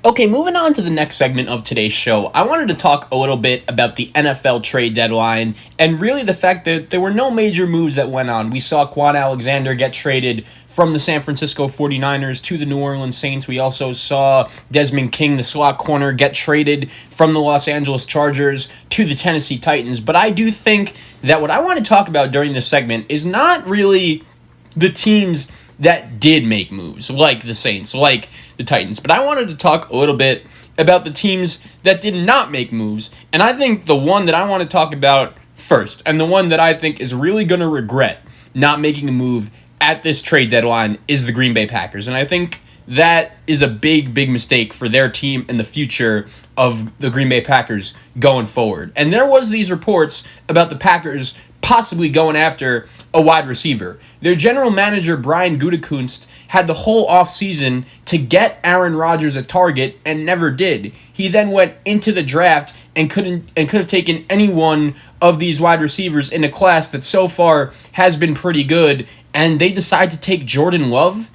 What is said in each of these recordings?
Okay, moving on to the next segment of today's show, I wanted to talk a little bit about the NFL trade deadline and really the fact that there were no major moves that went on. We saw Quan Alexander get traded from the San Francisco 49ers to the New Orleans Saints. We also saw Desmond King, the slot corner, get traded from the Los Angeles Chargers to the Tennessee Titans. But I do think that what I want to talk about during this segment is not really the teams that did make moves, like the Saints, like the Titans. But I wanted to talk a little bit about the teams that did not make moves. And I think the one that I want to talk about first, and the one that I think is really going to regret not making a move at this trade deadline, is the Green Bay Packers. And I think that is a big, big mistake for their team and the future of the Green Bay Packers going forward. And there was these reports about the Packers possibly going after a wide receiver. Their general manager, Brian Gutekunst, had the whole offseason to get Aaron Rodgers a target and never did. He then went into the draft and could have taken any one of these wide receivers in a class that so far has been pretty good, and they decide to take Jordan Love.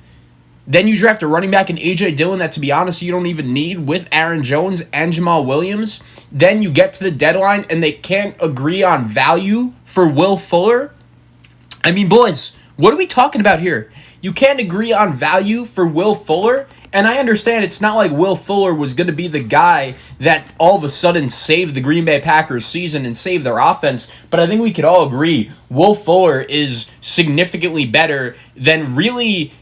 Then you draft a running back in A.J. Dillon that, to be honest, you don't even need with Aaron Jones and Jamal Williams. Then you get to the deadline and they can't agree on value for Will Fuller. I mean, boys, what are we talking about here? You can't agree on value for Will Fuller? And I understand it's not like Will Fuller was going to be the guy that all of a sudden saved the Green Bay Packers season and saved their offense, but I think we could all agree Will Fuller is significantly better than really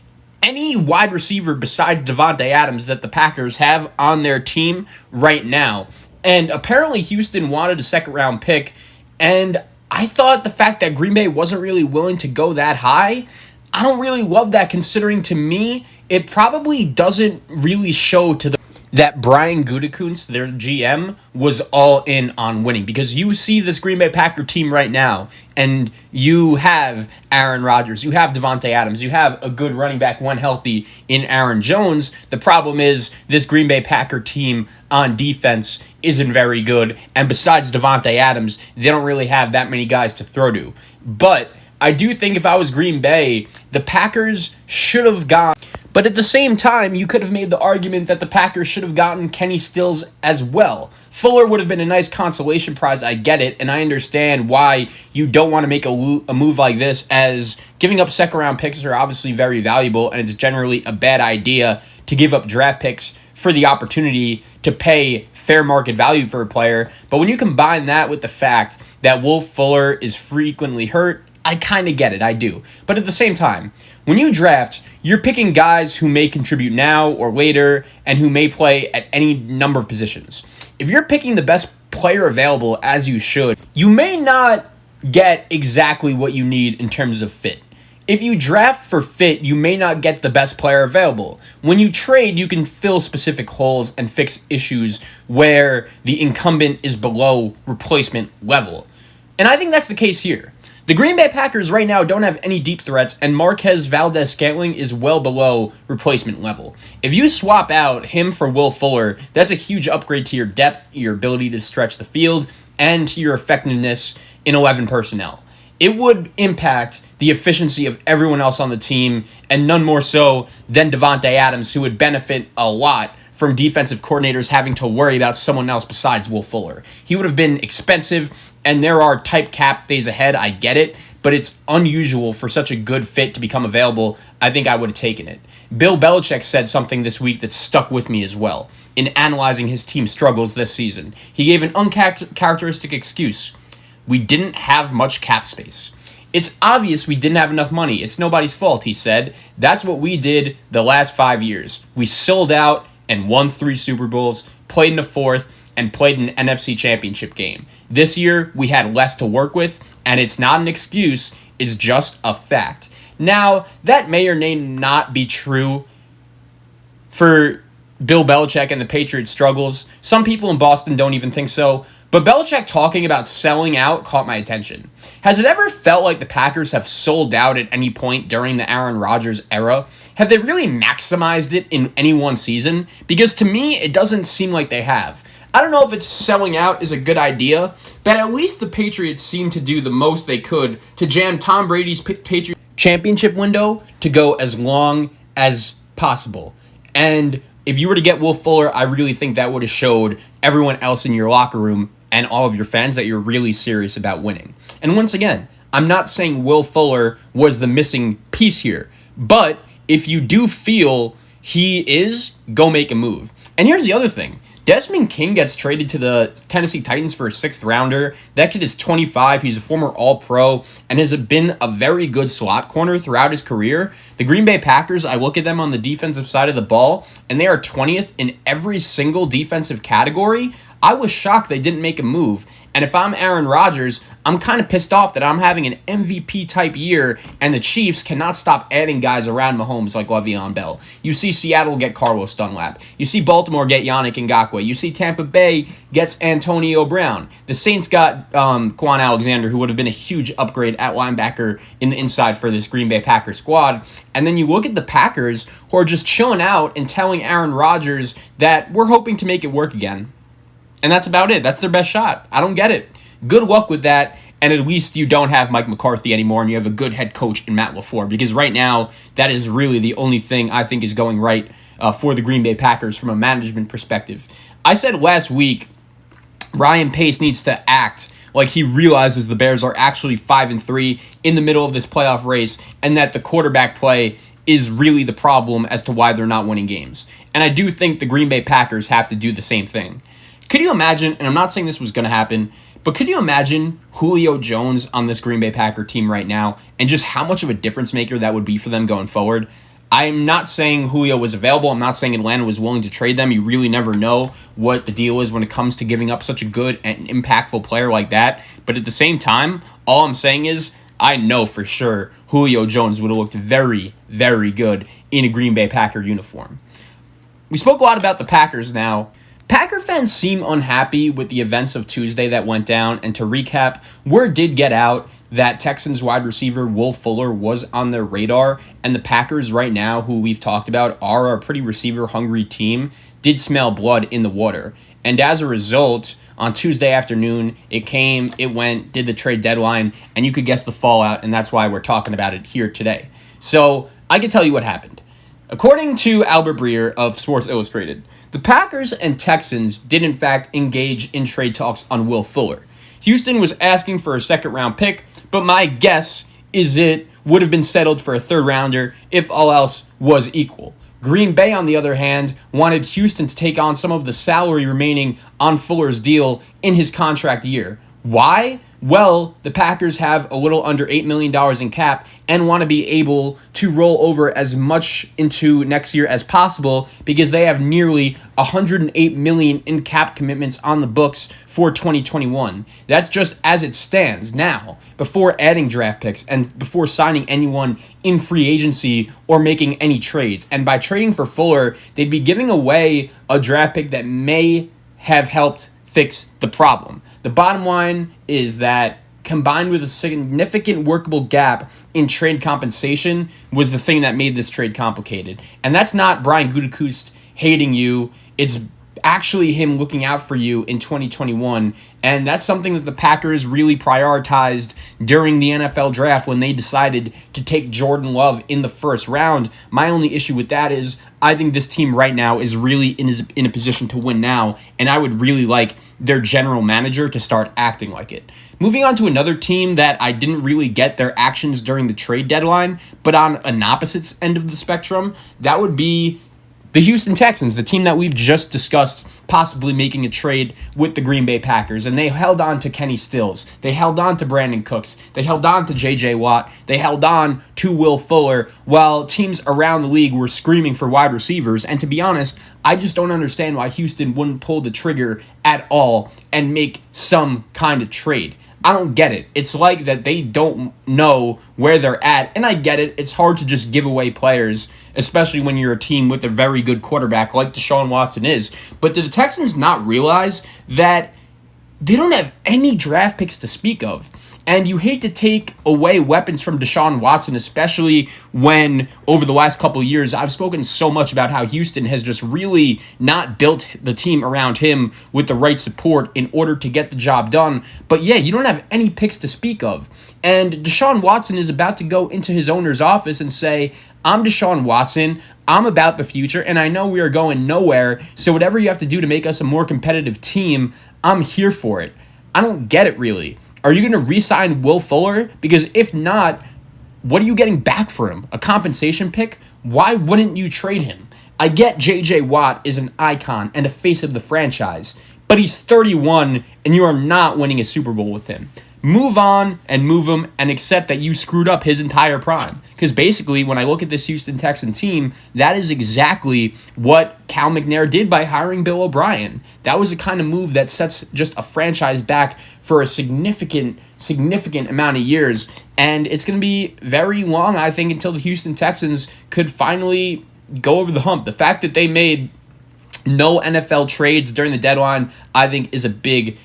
any wide receiver besides Davante Adams that the Packers have on their team right now. And apparently Houston wanted a second-round pick, and I thought the fact that Green Bay wasn't really willing to go that high, I don't really love that, considering to me it probably doesn't really show to the that Brian Gutekunst, their GM, was all in on winning. Because you see this Green Bay Packer team right now, and you have Aaron Rodgers, you have Davante Adams, you have a good running back when healthy in Aaron Jones. The problem is this Green Bay Packer team on defense isn't very good, and besides Davante Adams, they don't really have that many guys to throw to. But I do think if I was Green Bay, the Packers should have gone. But at the same time, you could have made the argument that the Packers should have gotten Kenny Stills as well. Fuller would have been a nice consolation prize, I get it, and I understand why you don't want to make a move like this, as giving up second-round picks are obviously very valuable, and it's generally a bad idea to give up draft picks for the opportunity to pay fair market value for a player. But when you combine that with the fact that Will Fuller is frequently hurt, I kind of get it, I do. But at the same time, when you draft, you're picking guys who may contribute now or later and who may play at any number of positions. If you're picking the best player available, as you should, you may not get exactly what you need in terms of fit. If you draft for fit, you may not get the best player available. When you trade, you can fill specific holes and fix issues where the incumbent is below replacement level. And I think that's the case here. The Green Bay Packers right now don't have any deep threats, and Marquez Valdes-Scantling is well below replacement level. If you swap out him for Will Fuller, that's a huge upgrade to your depth, your ability to stretch the field, and to your effectiveness in 11 personnel. It would impact the efficiency of everyone else on the team, and none more so than Davante Adams, who would benefit a lot from defensive coordinators having to worry about someone else besides Will Fuller. He would have been expensive, and there are tight cap days ahead, I get it, but it's unusual for such a good fit to become available. I think I would have taken it. Bill Belichick said something this week that stuck with me as well in analyzing his team's struggles this season. He gave an uncharacteristic excuse. We didn't have much cap space. It's obvious we didn't have enough money. It's nobody's fault, he said. That's what we did the last 5 years. We sold out and won 3 Super Bowls, played in a 4th, and played an NFC Championship game. This year, we had less to work with, and it's not an excuse, it's just a fact. Now, that may or may not be true for Bill Belichick and the Patriots' struggles. Some people in Boston don't even think so, but Belichick talking about selling out caught my attention. Has it ever felt like the Packers have sold out at any point during the Aaron Rodgers era? Have they really maximized it in any one season? Because to me, it doesn't seem like they have. I don't know if it's selling out is a good idea, but at least the Patriots seem to do the most they could to jam Tom Brady's Patriot championship window to go as long as possible. And If you were to get Will Fuller, I really think that would have showed everyone else in your locker room and all of your fans that you're really serious about winning. And once again, I'm not saying Will Fuller was the missing piece here, but if you do feel he is, go make a move. And here's the other thing. Desmond King gets traded to the Tennessee Titans for a 6th rounder. That kid is 25. He's a former All-Pro and has been a very good slot corner throughout his career. The Green Bay Packers, I look at them on the defensive side of the ball, and they are 20th in every single defensive category. I was shocked they didn't make a move. And if I'm Aaron Rodgers, I'm kind of pissed off that I'm having an MVP type year and the Chiefs cannot stop adding guys around Mahomes like Le'Veon Bell. You see Seattle get Carlos Dunlap. You see Baltimore get Yannick Ngakoue. You see Tampa Bay gets Antonio Brown. The Saints got Quan Alexander, who would have been a huge upgrade at linebacker in the inside for this Green Bay Packers squad. And then you look at the Packers, who are just chilling out and telling Aaron Rodgers that we're hoping to make it work again. And that's about it. That's their best shot. I don't get it. Good luck with that. And at least you don't have Mike McCarthy anymore and you have a good head coach in Matt LaFleur. Because right now, that is really the only thing I think is going right for the Green Bay Packers from a management perspective. I said last week, Ryan Pace needs to act like he realizes the Bears are actually 5-3 in the middle of this playoff race and that the quarterback play is really the problem as to why they're not winning games. And I do think the Green Bay Packers have to do the same thing. Could you imagine, and I'm not saying this was going to happen, but could you imagine Julio Jones on this Green Bay Packer team right now and just how much of a difference maker that would be for them going forward? I'm not saying Julio was available. I'm not saying Atlanta was willing to trade them. You really never know what the deal is when it comes to giving up such a good and impactful player like that. But at the same time, all I'm saying is I know for sure Julio Jones would have looked very, very good in a Green Bay Packer uniform. We spoke a lot about the Packers now. Packer fans seem unhappy with the events of Tuesday that went down, and to recap, word did get out that Texans wide receiver Will Fuller was on their radar, and the Packers right now, who we've talked about, are a pretty receiver-hungry team, did smell blood in the water. And as a result, on Tuesday afternoon, it went, did the trade deadline, and you could guess the fallout, and that's why we're talking about it here today. So I can tell you what happened. According to Albert Breer of Sports Illustrated, the Packers and Texans did in fact engage in trade talks on Will Fuller. Houston was asking for a 2nd-round pick, but my guess is it would have been settled for a 3rd-rounder if all else was equal. Green Bay, on the other hand, wanted Houston to take on some of the salary remaining on Fuller's deal in his contract year. Why? Well, the Packers have a little under $8 million in cap and want to be able to roll over as much into next year as possible because they have nearly $108 million in cap commitments on the books for 2021. That's just as it stands now, before adding draft picks and before signing anyone in free agency or making any trades. And by trading for Fuller, they'd be giving away a draft pick that may have helped fix the problem. The bottom line is that combined with a significant workable gap in trade compensation was the thing that made this trade complicated. And that's not Brian Gutekunst hating you. It's actually him looking out for you in 2021. And that's something that the Packers really prioritized during the NFL draft when they decided to take Jordan Love in the 1st round. My only issue with that is I think this team right now is really in a position to win now, and I would really like their general manager to start acting like it. Moving on to another team that I didn't really get their actions during the trade deadline, but on an opposite end of the spectrum, that would be the Houston Texans, the team that we've just discussed possibly making a trade with the Green Bay Packers. And they held on to Kenny Stills. They held on to Brandon Cooks. They held on to J.J. Watt. They held on to Will Fuller while teams around the league were screaming for wide receivers. And to be honest, I just don't understand why Houston wouldn't pull the trigger at all and make some kind of trade. I don't get it. It's like that they don't know where they're at. And I get it. It's hard to just give away players, especially when you're a team with a very good quarterback like Deshaun Watson is. But did the Texans not realize that they don't have any draft picks to speak of? And you hate to take away weapons from Deshaun Watson, especially when over the last couple of years, I've spoken so much about how Houston has just really not built the team around him with the right support in order to get the job done. But yeah, you don't have any picks to speak of. And Deshaun Watson is about to go into his owner's office and say, I'm Deshaun Watson. I'm about the future, and I know we are going nowhere, so whatever you have to do to make us a more competitive team, I'm here for it. I don't get it, really. Are you going to re-sign Will Fuller? Because if not, what are you getting back for him? A compensation pick? Why wouldn't you trade him? I get J.J. Watt is an icon and a face of the franchise, but he's 31, and you are not winning a Super Bowl with him. Move on and move him and accept that you screwed up his entire prime. Because basically, when I look at this Houston Texan team, that is exactly what Cal McNair did by hiring Bill O'Brien. That was the kind of move that sets just a franchise back for a significant amount of years. And it's going to be very long, I think, until the Houston Texans could finally go over the hump. The fact that they made no NFL trades during the deadline, I think, is a big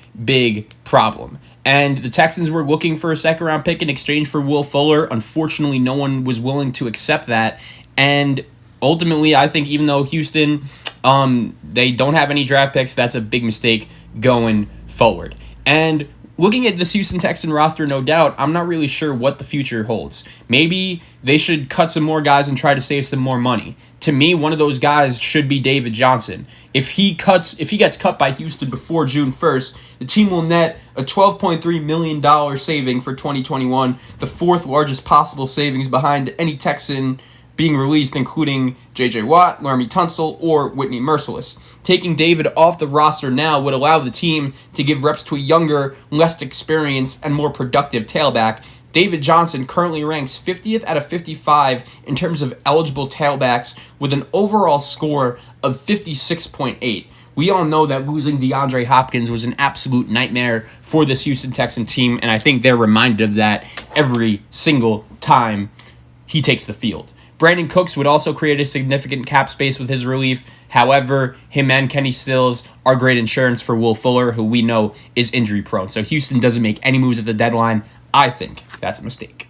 problem. And the Texans were looking for a second-round pick in exchange for Will Fuller. Unfortunately, no one was willing to accept that. And ultimately, I think even though Houston, they don't have any draft picks, that's a big mistake going forward. And looking at this Houston Texan roster, no doubt, I'm not really sure what the future holds. Maybe they should cut some more guys and try to save some more money. To me, one of those guys should be David Johnson. If he gets cut by Houston before June 1st, the team will net a $12.3 million saving for 2021, the fourth largest possible savings behind any Texan being released, including J.J. Watt, Laramie Tunsil, or Whitney Merciless. Taking David off the roster now would allow the team to give reps to a younger, less experienced, and more productive tailback. David Johnson currently ranks 50th out of 55 in terms of eligible tailbacks with an overall score of 56.8. We all know that losing DeAndre Hopkins was an absolute nightmare for this Houston Texan team, and I think they're reminded of that every single time he takes the field. Brandon Cooks would also create a significant cap space with his relief. However, him and Kenny Stills are great insurance for Will Fuller, who we know is injury prone. So Houston doesn't make any moves at the deadline. I think that's a mistake.